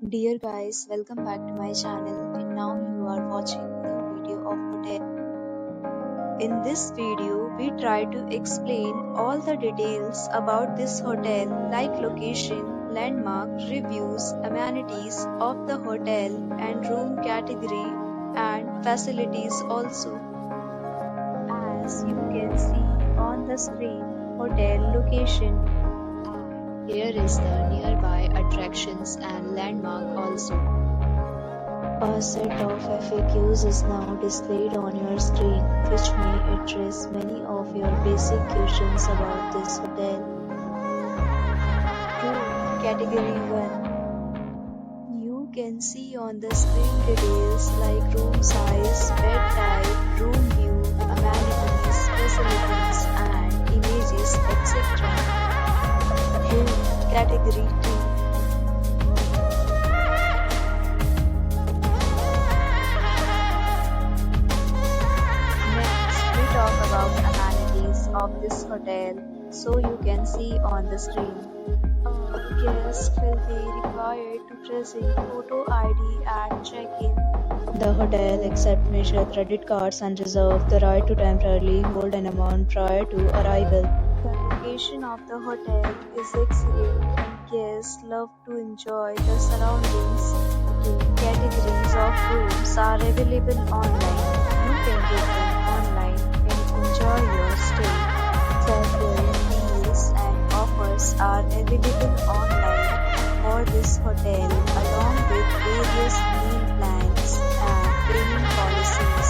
Dear guys, welcome back to my channel and now you are watching new video of hotel. In this video, we try to explain all the details about this hotel like location, landmark, reviews, amenities of the hotel and room category and facilities also. As you can see on the screen, hotel location. Here is the nearby attractions and landmark also. A set of FAQs is now displayed on your screen, which may address many of your basic questions about this hotel. Room Category 1. You can see on the screen details like room size, bed type, room view, amenities, facilities and images, etc. Room Category 2. Talk about amenities of this hotel, so you can see on the screen. A guest will be required to present photo ID at check-in. The hotel accepts major credit cards and reserves the right to temporarily hold an amount prior to arrival. The location of the hotel is excellent and guests love to enjoy the surroundings. Categories of rooms are available online. You can book them online and enjoy your stay. Several deals and offers are available online for this hotel along with various meal plans and payment policies.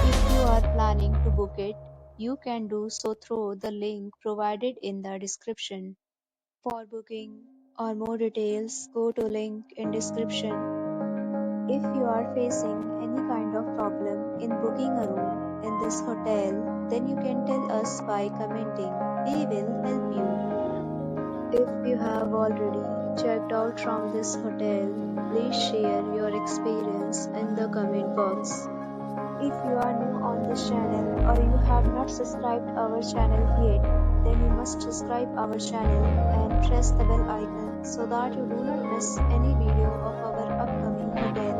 If you are planning to book it, you can do so through the link provided in the description. For booking or more details, go to link in description. If you are facing any kind of problem in booking a room in this hotel, then you can tell us by commenting. We will help you. If you have already checked out from this hotel, please share your experience in the comment box. If you are new on this channel or you have not subscribed our channel yet, then you must subscribe our channel and press the bell icon so that you do not miss any video of our upcoming hotel.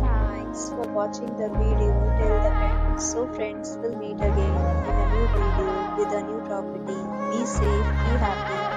Thanks for watching the video till the end. So friends, will meet again in a new video with a new property. Be safe, be happy.